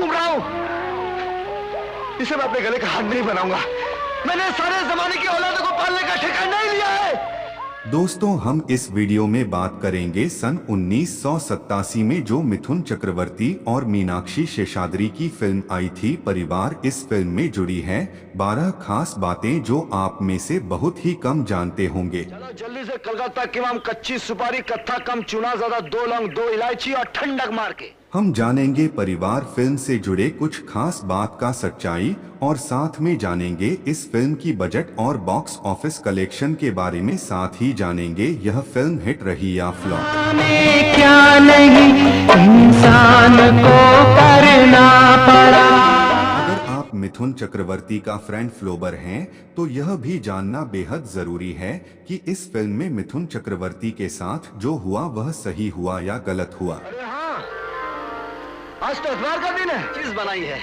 घूम रहा हूं। इसे मैं अपने गले का हाथ नहीं बनाऊंगा। मैंने सारे जमाने की औलादों को पालने का ठेका नहीं लिया है। दोस्तों, हम इस वीडियो में बात करेंगे सन 1987 में जो मिथुन चक्रवर्ती और मीनाक्षी शेषाद्री की फिल्म आई थी परिवार। इस फिल्म में जुड़ी हैं 12 खास बातें जो आप में से बहुत ही कम जानते होंगे। चलो जल्दी से कलकत्ता की माम, कच्ची सुपारी, कत्था कम, चूना ज्यादा, 2 लौंग, 2 इलायची और ठंडक मार के। हम जानेंगे परिवार फिल्म से जुड़े कुछ खास बात का सच्चाई और साथ में जानेंगे इस फिल्म की बजट और बॉक्स ऑफिस कलेक्शन के बारे में। साथ ही जानेंगे यह फिल्म हिट रही या फ्लॉप। क्या नहीं इंसान को करना पड़ा। अगर आप मिथुन चक्रवर्ती का फ्रेंड फ्लोबर हैं तो यह भी जानना बेहद जरूरी है कि इस फिल्म में मिथुन चक्रवर्ती के साथ जो हुआ वह सही हुआ या गलत हुआ। अरे हाँ, आज तो इतवार का दिन है। चीज बनाई है,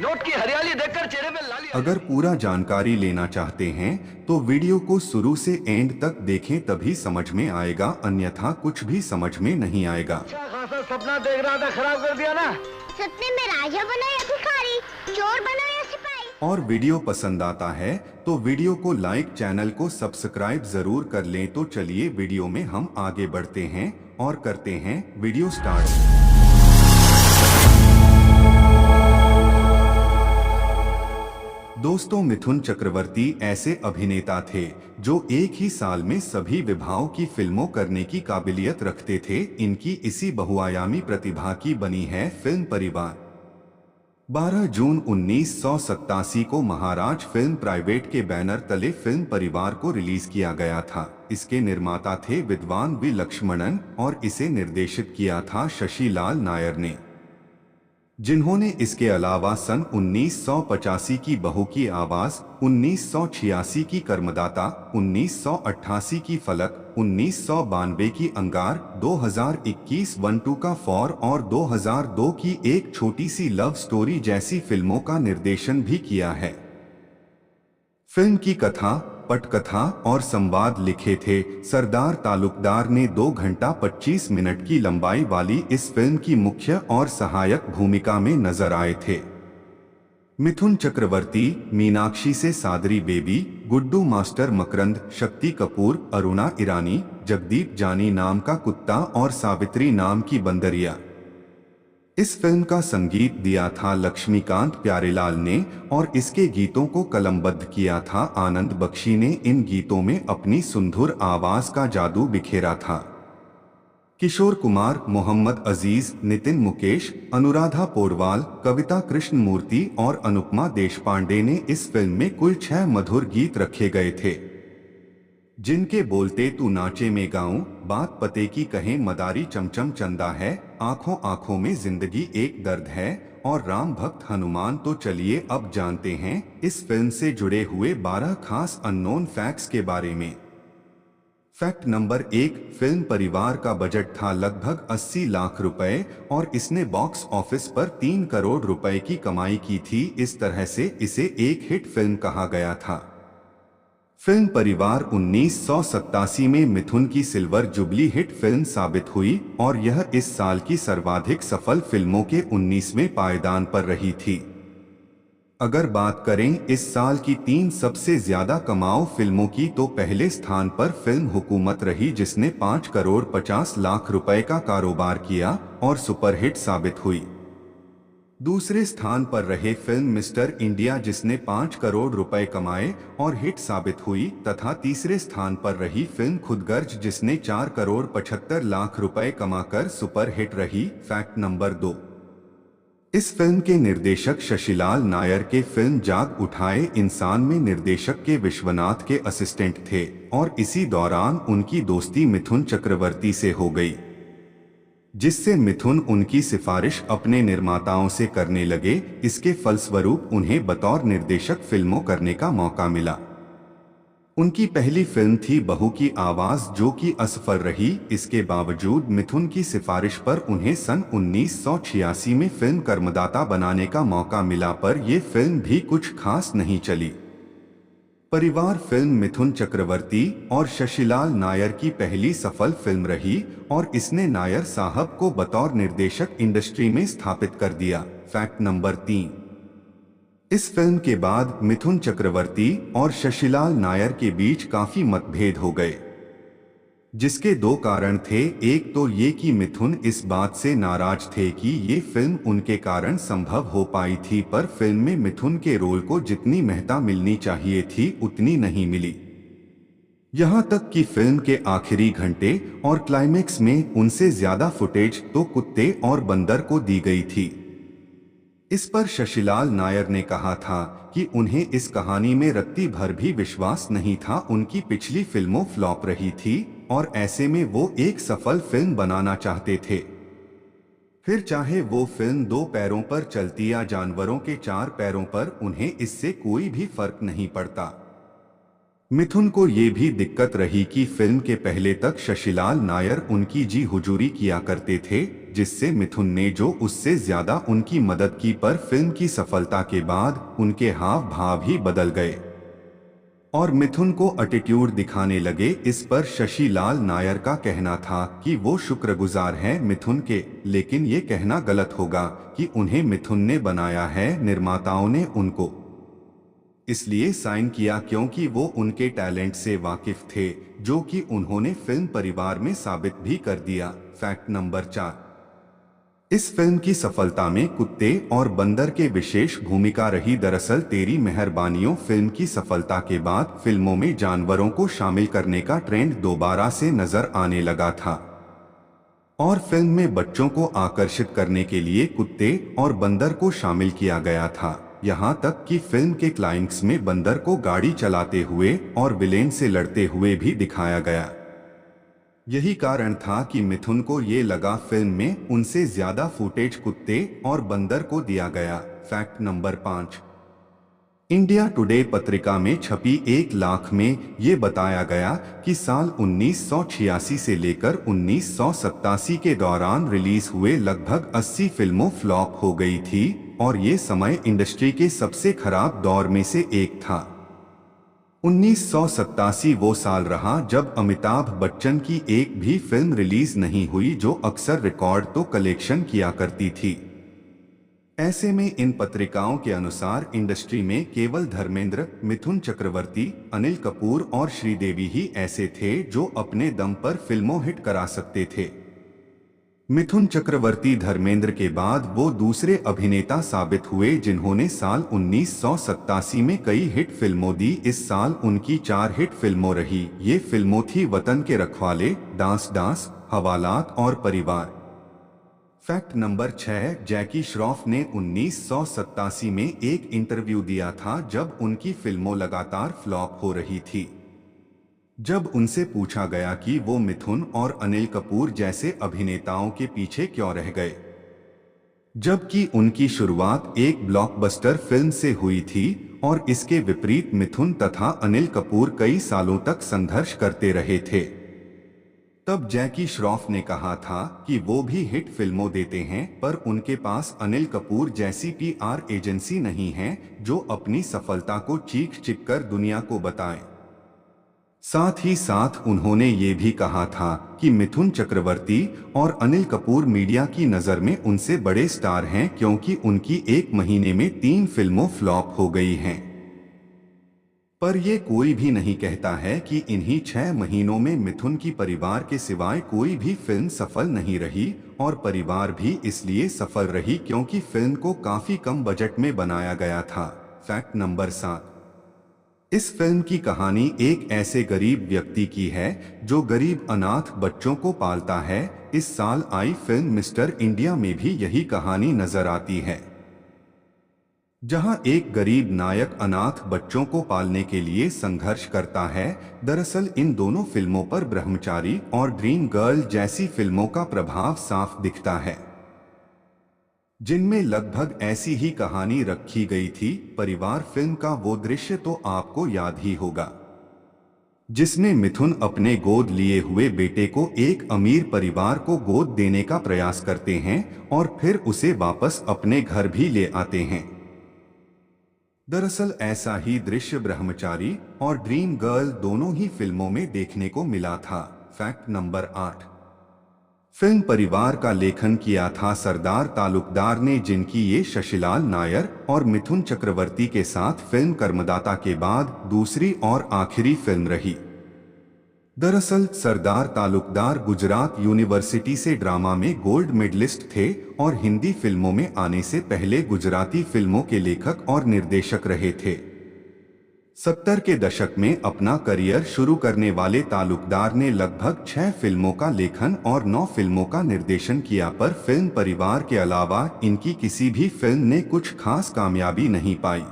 नोट की हरियाली देखकर चेहरे पे लाली। अगर पूरा जानकारी लेना चाहते हैं तो वीडियो को शुरू से एंड तक देखें, तभी समझ में आएगा, अन्यथा कुछ भी समझ में नहीं आएगा। अच्छा खासा सपना देख रहा था, खराब कर दिया ना। सपने में राजा बना या भिखारी, चोर बना या सिपाही। और वीडियो पसंद आता है तो वीडियो को लाइक, चैनल को सब्सक्राइब जरूर कर लें। तो चलिए वीडियो में हम आगे बढ़ते हैं और करते हैं वीडियो स्टार्ट। दोस्तों, मिथुन चक्रवर्ती ऐसे अभिनेता थे जो एक ही साल में सभी विभागों की फिल्मों करने की काबिलियत रखते थे। इनकी इसी बहुआयामी प्रतिभा की बनी है फिल्म परिवार। 12 जून 1987 को महाराज फिल्म प्राइवेट के बैनर तले फिल्म परिवार को रिलीज किया गया था। इसके निर्माता थे विद्वान वी लक्ष्मणन और इसे निर्देशित किया था शशि लाल नायर ने, जिन्होंने इसके अलावा सन 1985 की बहू की आवाज, 1986 की कर्मदाता, 1988 की फलक, 1992 की अंगार, 2021 1-2 का फॉर और 2002 की एक छोटी सी लव स्टोरी जैसी फिल्मों का निर्देशन भी किया है। फिल्म की कथा, पटकथा और संवाद लिखे थे सरदार तालुकदार ने। 2 घंटा 25 मिनट की लंबाई वाली इस फिल्म की मुख्य और सहायक भूमिका में नजर आए थे मिथुन चक्रवर्ती, मीनाक्षी से सादरी बेबी, गुड्डू मास्टर मकरंद, शक्ति कपूर, अरुणा ईरानी, जगदीप जानी नाम का कुत्ता और सावित्री नाम की बंदरिया। इस फिल्म का संगीत दिया था लक्ष्मीकांत प्यारेलाल ने और इसके गीतों को कलमबद्ध किया था आनंद बख्शी ने। इन गीतों में अपनी सुंदर आवाज का जादू बिखेरा था किशोर कुमार, मोहम्मद अजीज, नितिन मुकेश, अनुराधा पोडवाल, कविता कृष्णमूर्ति और अनुपमा देशपांडे ने। इस फिल्म में कुल 6 मधुर गीत रखे गए थे, जिनके बोलते तू नाचे में गाऊं, बात पते की कहें, मदारी चमचम चंदा है, आंखों आंखों में जिंदगी एक दर्द है और राम भक्त हनुमान। तो चलिए अब जानते हैं इस फिल्म से जुड़े हुए 12 खास अननोन फैक्ट्स के बारे में। फैक्ट नंबर 1, फिल्म परिवार का बजट था लगभग 80 लाख रुपए और इसने बॉक्स ऑफिस पर 3 करोड़ रुपए की कमाई की थी। इस तरह से इसे एक हिट फिल्म कहा गया था। फिल्म परिवार 1987 में मिथुन की सिल्वर जुबली हिट फिल्म साबित हुई और यह इस साल की सर्वाधिक सफल फिल्मों के 19वें पायदान पर रही थी। अगर बात करें इस साल की 3 सबसे ज्यादा कमाऊ फिल्मों की तो पहले स्थान पर फिल्म हुकूमत रही, जिसने 5 करोड़ 50 लाख रुपए का कारोबार किया और सुपरहिट साबित हुई। दूसरे स्थान पर रहे फिल्म मिस्टर इंडिया, जिसने 5 करोड़ रुपए कमाए और हिट साबित हुई, तथा तीसरे स्थान पर रही फिल्म खुदगर्ज, जिसने 4 करोड़ 75 लाख रुपए कमाकर सुपर हिट रही। फैक्ट नंबर 2, इस फिल्म के निर्देशक शशिलाल नायर के फिल्म जाग उठाए इंसान में निर्देशक के विश्वनाथ के असिस्टेंट थे और इसी दौरान उनकी दोस्ती मिथुन चक्रवर्ती से हो गई, जिससे मिथुन उनकी सिफारिश अपने निर्माताओं से करने लगे। इसके फलस्वरूप उन्हें बतौर निर्देशक फिल्मों करने का मौका मिला। उनकी पहली फिल्म थी बहू की आवाज, जो कि असफल रही। इसके बावजूद मिथुन की सिफारिश पर उन्हें सन 1986 में फिल्म कर्मदाता बनाने का मौका मिला, पर यह फिल्म भी कुछ खास नहीं चली। परिवार फिल्म मिथुन चक्रवर्ती और शशिलाल नायर की पहली सफल फिल्म रही और इसने नायर साहब को बतौर निर्देशक इंडस्ट्री में स्थापित कर दिया। Fact number 3। इस फिल्म के बाद मिथुन चक्रवर्ती और शशिलाल नायर के बीच काफी मतभेद हो गए, जिसके दो कारण थे। एक तो ये कि मिथुन इस बात से नाराज थे कि ये फिल्म उनके कारण संभव हो पाई थी, पर फिल्म में मिथुन के रोल को जितनी महत्ता मिलनी चाहिए थी उतनी नहीं मिली। यहाँ तक कि फिल्म के आखिरी घंटे और क्लाइमेक्स में उनसे ज्यादा फुटेज तो कुत्ते और बंदर को दी गई थी। इस पर शशिलाल नायर ने कहा था कि उन्हें इस कहानी में रत्ती भर भी विश्वास नहीं था। उनकी पिछली फिल्मों फ्लॉप रही थी और ऐसे में वो एक सफल फिल्म बनाना चाहते थे, फिर चाहे वो फिल्म 2 पैरों पर चलती या जानवरों के 4 पैरों पर, उन्हें इससे कोई भी फर्क नहीं पड़ता। मिथुन को ये भी दिक्कत रही कि फिल्म के पहले तक शशिलाल नायर उनकी जी हुजूरी किया करते थे, जिससे मिथुन ने जो उससे ज्यादा उनकी मदद की, पर फिल्म की सफलता के बाद उनके हाव भाव ही बदल गए और मिथुन को एटीट्यूड दिखाने लगे। इस पर शशिलाल नायर का कहना था कि वो शुक्रगुजार हैं मिथुन के, लेकिन ये कहना गलत होगा कि उन्हें मिथुन ने बनाया है। निर्माताओं ने उनको इसलिए साइन किया क्योंकि वो उनके टैलेंट से वाकिफ थे, जो कि उन्होंने फिल्म परिवार में साबित भी कर दिया। Fact number 4। इस फिल्म की सफलता में कुत्ते और बंदर के विशेष भूमिका रही। दरअसल तेरी मेहरबानियों फिल्म की सफलता के बाद फिल्मों में जानवरों को शामिल करने का ट्रेंड दोबारा से नजर आने लगा था और फिल्म में बच्चों को आकर्षित करने के लिए कुत्ते और बंदर को शामिल किया गया था। यहाँ तक कि फिल्म के क्लाइमेक्स में बंदर को गाड़ी चलाते हुए और विलेन से लड़ते हुए भी दिखाया गया। यही कारण था कि मिथुन को ये लगा फिल्म में उनसे ज्यादा फुटेज कुत्ते और बंदर को दिया गया। Fact number 5। इंडिया टुडे पत्रिका में छपी 1 लाख में ये बताया गया कि साल 1986 से लेकर 1987 के दौरान रिलीज हुए लगभग 80 फिल्मों फ्लॉप हो गई थी और ये समय इंडस्ट्री के सबसे खराब दौर में से एक था। 1987 वो साल रहा जब अमिताभ बच्चन की एक भी फिल्म रिलीज नहीं हुई, जो अक्सर रिकॉर्ड तो कलेक्शन किया करती थी। ऐसे में इन पत्रिकाओं के अनुसार इंडस्ट्री में केवल धर्मेंद्र, मिथुन चक्रवर्ती, अनिल कपूर और श्रीदेवी ही ऐसे थे जो अपने दम पर फिल्मों हिट करा सकते थे। मिथुन चक्रवर्ती धर्मेंद्र के बाद वो दूसरे अभिनेता साबित हुए जिन्होंने साल 1987 में कई हिट फिल्मों दी। इस साल उनकी 4 हिट फिल्मों रही। ये फिल्मों थी वतन के रखवाले, डांस डांस, हवालात और परिवार। Fact number 6। जैकी श्रॉफ ने 1987 में एक इंटरव्यू दिया था जब उनकी फिल्मों लगातार फ्लॉप हो रही थी। जब उनसे पूछा गया कि वो मिथुन और अनिल कपूर जैसे अभिनेताओं के पीछे क्यों रह गए, जबकि उनकी शुरुआत एक ब्लॉकबस्टर फिल्म से हुई थी और इसके विपरीत मिथुन तथा अनिल कपूर कई सालों तक संघर्ष करते रहे थे, तब जैकी श्रॉफ ने कहा था कि वो भी हिट फिल्मों देते हैं, पर उनके पास अनिल कपूर जैसी पीआर एजेंसी नहीं है जो अपनी सफलता को चीख चिख कर दुनिया को बताए। साथ ही साथ उन्होंने ये भी कहा था कि मिथुन चक्रवर्ती और अनिल कपूर मीडिया की नज़र में उनसे बड़े स्टार हैं क्योंकि उनकी 1 महीने में 3 फिल्मों फ्लॉप हो गई हैं। पर ये कोई भी नहीं कहता है कि इन्हीं 6 महीनों में मिथुन की परिवार के सिवाय कोई भी फिल्म सफल नहीं रही, और परिवार भी इसलिए सफल रही क्योंकि फिल्म को काफी कम बजट में बनाया गया था। Fact number 7। इस फिल्म की कहानी एक ऐसे गरीब व्यक्ति की है जो गरीब अनाथ बच्चों को पालता है। इस साल आई फिल्म मिस्टर इंडिया में भी यही कहानी नजर आती है, जहां एक गरीब नायक अनाथ बच्चों को पालने के लिए संघर्ष करता है। दरअसल इन दोनों फिल्मों पर ब्रह्मचारी और ड्रीम गर्ल जैसी फिल्मों का प्रभाव साफ दिखता है, जिनमें लगभग ऐसी ही कहानी रखी गई थी। परिवार फिल्म का वो दृश्य तो आपको याद ही होगा, जिसमें मिथुन अपने गोद लिए हुए बेटे को एक अमीर परिवार को गोद देने का प्रयास करते हैं और फिर उसे वापस अपने घर भी ले आते हैं। दरअसल ऐसा ही दृश्य ब्रह्मचारी और ड्रीम गर्ल दोनों ही फिल्मों में देखने को मिला था। Fact number 8। फिल्म परिवार का लेखन किया था सरदार तालुकदार ने, जिनकी ये शशिलाल नायर और मिथुन चक्रवर्ती के साथ फिल्म कर्मदाता के बाद दूसरी और आखिरी फिल्म रही। दरअसल सरदार तालुकदार गुजरात यूनिवर्सिटी से ड्रामा में गोल्ड मेडलिस्ट थे और हिंदी फिल्मों में आने से पहले गुजराती फिल्मों के लेखक और निर्देशक रहे थे। 70 के दशक में अपना करियर शुरू करने वाले तालुकदार ने लगभग 6 फिल्मों का लेखन और 9 फिल्मों का निर्देशन किया, पर फिल्म परिवार के अलावा इनकी किसी भी फिल्म ने कुछ खास कामयाबी नहीं पाई।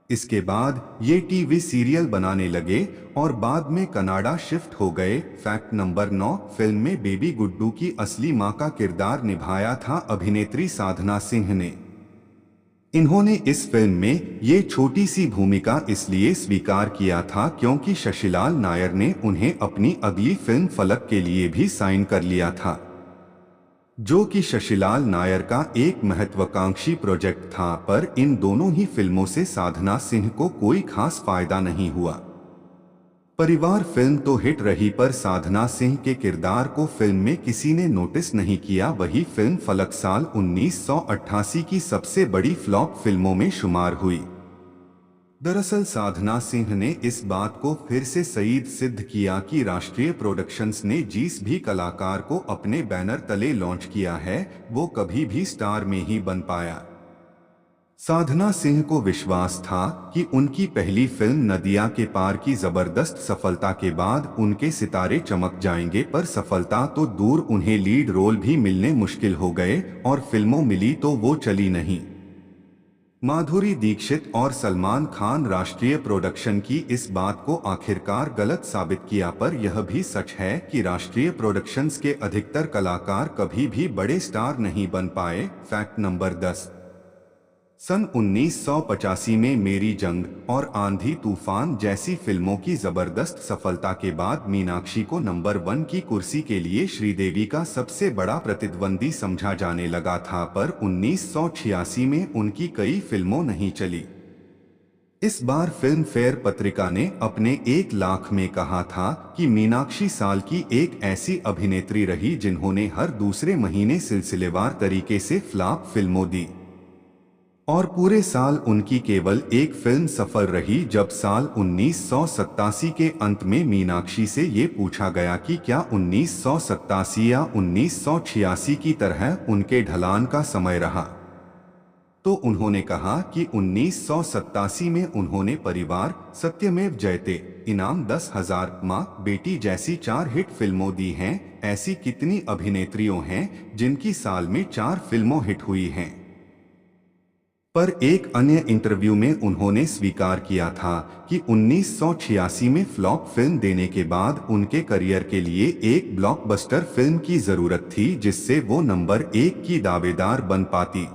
इसके बाद ये टीवी सीरियल बनाने लगे और बाद में कनाडा शिफ्ट हो गए। Fact number 9। फिल्म में बेबी गुड्डू की असली मां का किरदार निभाया था अभिनेत्री साधना सिंह ने। इन्होंने इस फिल्म में ये छोटी सी भूमिका इसलिए स्वीकार किया था क्योंकि शशिलाल नायर ने उन्हें अपनी अगली फिल्म फलक के लिए भी साइन कर लिया था, जो कि शशिलाल नायर का एक महत्वाकांक्षी प्रोजेक्ट था। पर इन दोनों ही फिल्मों से साधना सिंह को कोई खास फायदा नहीं हुआ। परिवार फिल्म तो हिट रही, पर साधना सिंह के किरदार को फिल्म में किसी ने नोटिस नहीं किया। वही फिल्म फलक साल 1988 की सबसे बड़ी फ्लॉप फिल्मों में शुमार हुई। दरअसल साधना सिंह ने इस बात को फिर से सईद सिद्ध किया कि राष्ट्रीय प्रोडक्शंस ने जिस भी कलाकार को अपने बैनर तले लॉन्च किया है वो कभी भी स्टार में ही बन पाया। साधना सिंह को विश्वास था कि उनकी पहली फिल्म नदिया के पार की जबरदस्त सफलता के बाद उनके सितारे चमक जाएंगे, पर सफलता तो दूर, उन्हें लीड रोल भी मिलने मुश्किल हो गए और फिल्मों मिली तो वो चली नहीं। माधुरी दीक्षित और सलमान खान राष्ट्रीय प्रोडक्शन की इस बात को आखिरकार गलत साबित किया, पर यह भी सच है कि राष्ट्रीय प्रोडक्शंस के अधिकतर कलाकार कभी भी बड़े स्टार नहीं बन पाए। Fact number 10। सन 1985 में मेरी जंग और आंधी तूफान जैसी फिल्मों की जबरदस्त सफलता के बाद मीनाक्षी को नंबर 1 की कुर्सी के लिए श्रीदेवी का सबसे बड़ा प्रतिद्वंदी समझा जाने लगा था, पर 1986 में उनकी कई फिल्मों नहीं चली। इस बार फिल्म फेयर पत्रिका ने अपने 1 लाख में कहा था कि मीनाक्षी साल की एक ऐसी अभिनेत्री रही जिन्होंने हर दूसरे महीने सिलसिलेवार तरीके से फ्लॉप फिल्मों दी और पूरे साल उनकी केवल एक फिल्म सफल रही। जब साल 1987 के अंत में मीनाक्षी से ये पूछा गया कि क्या 1987 या 1986 की तरह उनके ढलान का समय रहा, तो उन्होंने कहा कि 1987 में उन्होंने परिवार, सत्यमेव जयते, इनाम 10,000, माँ बेटी जैसी 4 हिट फिल्मों दी हैं। ऐसी कितनी अभिनेत्रियों हैं जिनकी साल में 4 फिल्मों हिट हुई हैं। पर एक अन्य इंटरव्यू में उन्होंने स्वीकार किया था कि 1986 में फ्लॉप फिल्म देने के बाद उनके करियर के लिए एक ब्लॉकबस्टर फिल्म की जरूरत थी जिससे वो नंबर 1 की दावेदार बन पाती।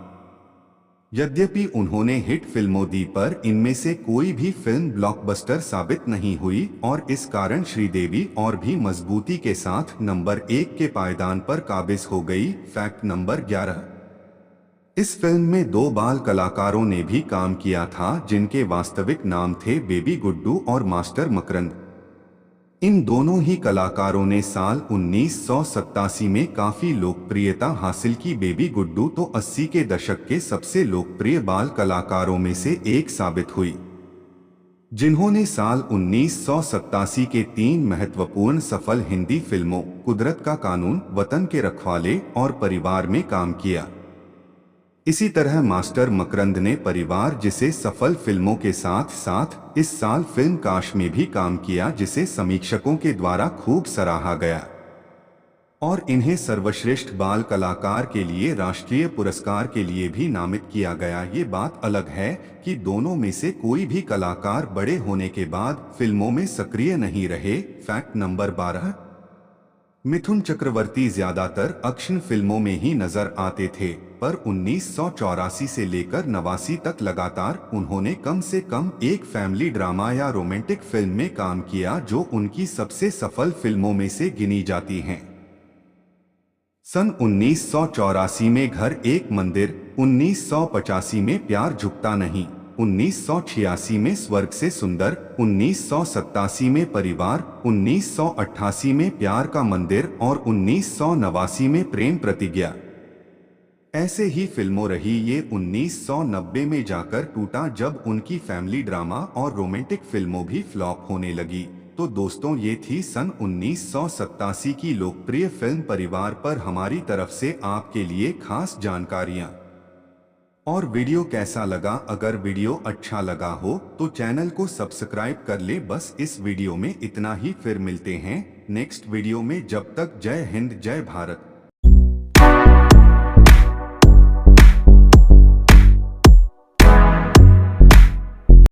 यद्यपि उन्होंने हिट फिल्मों दी, पर इनमें से कोई भी फिल्म ब्लॉकबस्टर साबित नहीं हुई और इस कारण श्रीदेवी और भी मजबूती के साथ नंबर 1 के पायदान पर काबिज हो गई। Fact number 11। इस फिल्म में 2 बाल कलाकारों ने भी काम किया था जिनके वास्तविक नाम थे बेबी गुड्डू और मास्टर मकरंद। इन दोनों ही कलाकारों ने साल 1987 में काफी लोकप्रियता हासिल की। बेबी गुड्डू तो 80 के दशक के सबसे लोकप्रिय बाल कलाकारों में से एक साबित हुई, जिन्होंने साल 1987 के 3 महत्वपूर्ण सफल हिंदी फिल्मों कुदरत का कानून, वतन के रखवाले और परिवार में काम किया। इसी तरह मास्टर मकरंद ने परिवार जिसे सफल फिल्मों के साथ साथ इस साल फिल्म काश में भी काम किया, जिसे समीक्षकों के द्वारा खूब सराहा गया और इन्हें सर्वश्रेष्ठ बाल कलाकार के लिए राष्ट्रीय पुरस्कार के लिए भी नामित किया गया। ये बात अलग है कि दोनों में से कोई भी कलाकार बड़े होने के बाद फिल्मों में सक्रिय नहीं रहे। Fact number 12। मिथुन चक्रवर्ती ज्यादातर एक्शन फिल्मों में ही नजर आते थे, पर 1984 से लेकर 89 तक लगातार उन्होंने कम से कम एक फैमिली ड्रामा या रोमांटिक फिल्म में काम किया जो उनकी सबसे सफल फिल्मों में से गिनी जाती हैं। सन 1984 में घर एक मंदिर, 1985 में प्यार झुकता नहीं, 1986 में स्वर्ग से सुंदर, 1987 में परिवार, 1988 में प्यार का मंदिर और 1989 में प्रेम प्रतिज्ञा। ऐसे ही फिल्मों रही ये 1990 में जाकर टूटा जब उनकी फैमिली ड्रामा और रोमांटिक फिल्मों भी फ्लॉप होने लगी। तो दोस्तों ये थी सन 1987 की लोकप्रिय फिल्म परिवार पर हमारी तरफ से आपके लिए खास जानकारियां। और वीडियो कैसा लगा? अगर वीडियो अच्छा लगा हो तो चैनल को सब्सक्राइब कर ले। बस इस वीडियो में इतना ही, फिर मिलते हैं नेक्स्ट वीडियो में। जब तक जय हिंद जय भारत।